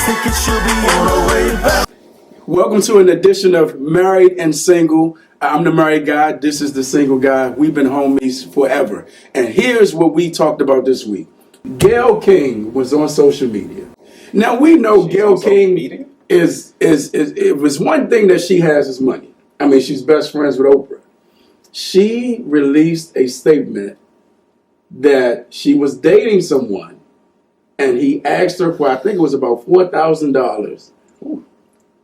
ticket, she'll be on her way back. Welcome to an edition of Married and Single. I'm the married guy. This is the single guy. We've been homies forever. And here's what we talked about this week. Gayle King was on social media. Now we know Gayle King is it was one thing that she has is money. I mean, she's best friends with Oprah. She released a statement that she was dating someone, and he asked her for, I think it was about $4,000.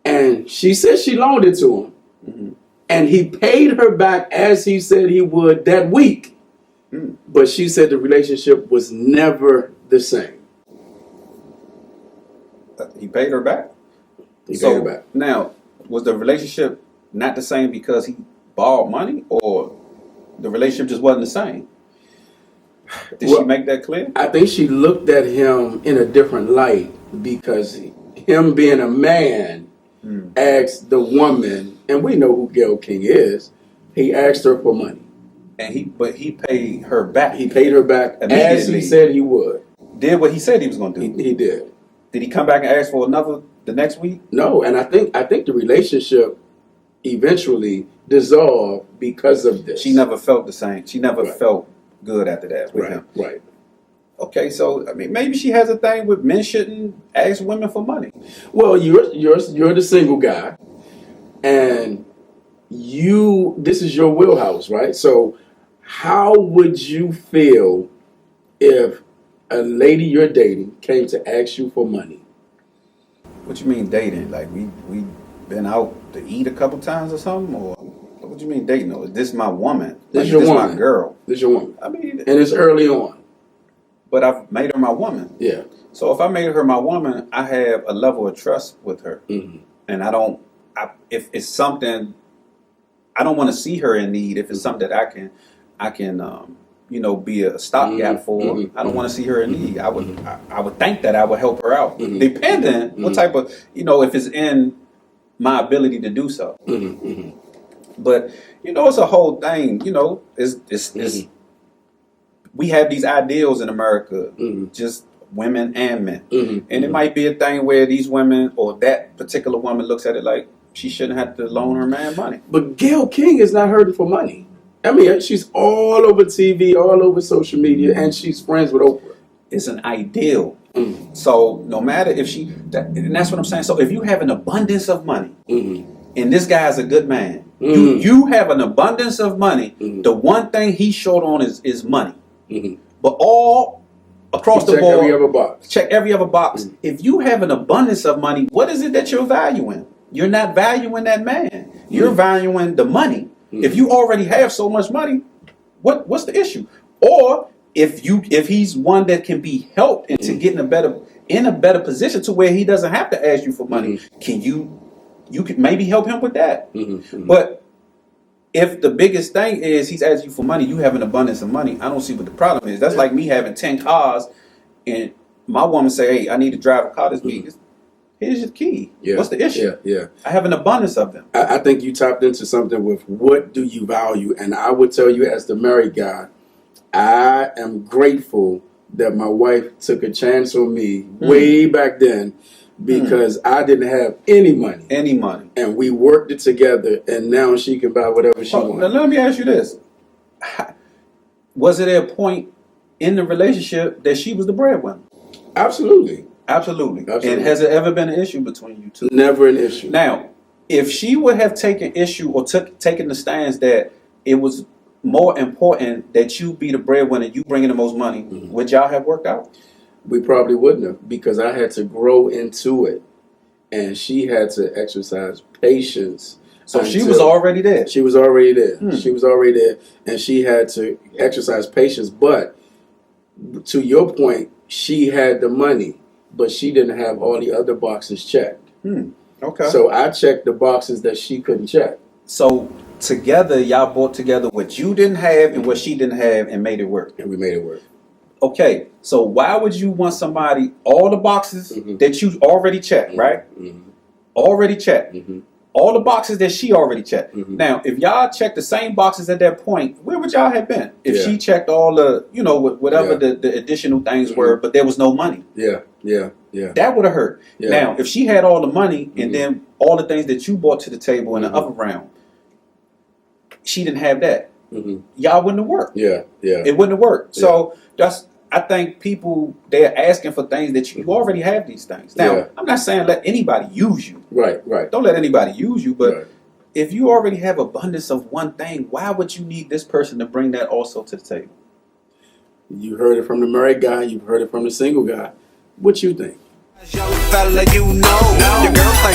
And she said she loaned it to him. Mm-hmm. And he paid her back as he said he would that week. Mm. But she said the relationship was never the same. He paid her back? He paid her back. Now, was the relationship not the same because he borrowed money, or the relationship just wasn't the same? Did she make that clear? I think she looked at him in a different light because him being a man asked the woman, and we know who Gayle King is, he asked her for money. And he paid her back. He paid her back as he said he would. Did what he said he was going to do. He did. Did he come back and ask for another the next week? No, and I think the relationship eventually dissolved because of this. She never felt the same. She never felt good after that with him. Right. Okay, so I mean, maybe she has a thing with men shouldn't ask women for money. Well, you're the single guy, and this is your wheelhouse, right? So, how would you feel if a lady you're dating came to ask you for money? What you mean dating? Like we been out to eat a couple times or something, or what you mean dating? Or is this my woman? This your woman. My girl. This your woman. I mean, and it's early on. But I've made her my woman. Yeah. So if I made her my woman, I have a level of trust with her, and if it's something, I don't want to see her in need. If it's something that I can be a stopgap for. I don't want to see her in need. I would think that I would help her out, depending what type of, if it's in my ability to do so. But it's a whole thing. It's we have these ideals in America, just women and men, and it might be a thing where these women or that particular woman looks at it like she shouldn't have to loan her man money. But Gayle King is not hurting for money. I mean, she's all over TV, all over social media, and she's friends with Oprah. It's an ideal. So no matter if and that's what I'm saying. So if you have an abundance of money, and this guy is a good man, you have an abundance of money. The one thing he's short on is money. But all across the board, check every other box. If you have an abundance of money, what is it that you're valuing? You're not valuing that man. You're valuing the money. If you already have so much money, what's the issue? Or if he's one that can be helped into getting in a better position to where he doesn't have to ask you for money, can you can maybe help him with that? But if the biggest thing is he's asking you for money, you have an abundance of money, I don't see what the problem is. That's like me having 10 cars and my woman say, hey, I need to drive a car this week. Here's your key. Yeah. What's the issue? Yeah. I have an abundance of them. I think you tapped into something with what do you value? And I would tell you as the married guy, I am grateful that my wife took a chance on me way back then because I didn't have any money. And we worked it together, and now she can buy whatever she wants. Now let me ask you this. Was it a point in the relationship that she was the breadwinner? Absolutely. And has it ever been an issue between you two? Never an issue. Now, if she would have taken issue or taken the stance that it was more important that you be the breadwinner, you bring in the most money, would y'all have worked out? We probably wouldn't have, because I had to grow into it, and she had to exercise patience. So she was already there. She was already there. She was already there, and she had to exercise patience. But to your point, she had the money, but she didn't have all the other boxes checked. Okay. So I checked the boxes that she couldn't check. So together, y'all brought together what you didn't have and what she didn't have and made it work. And we made it work. Okay. So why would you want somebody, all the boxes that you already checked, right? Already checked. all the boxes that she already checked. Mhm. Now, if y'all checked the same boxes at that point, where would y'all have been? If Yeah. she checked all the, whatever Yeah. the additional things Mhm. were, but there was no money, Yeah, yeah, yeah. that would have hurt. Yeah. Now, if she had all the money and Mhm. then all the things that you brought to the table in the Mhm. other round, she didn't have that. Mhm. Y'all wouldn't have worked. Yeah, yeah. It wouldn't have worked. So I think people, they're asking for things that you already have these things. Now, Yeah. I'm not saying let anybody use you. Right, right. Don't let anybody use you, but Right. if you already have abundance of one thing, why would you need this person to bring that also to the table? You heard it from the married guy. You've heard it from the single guy. What you think? Young fella, you know, your girl thinks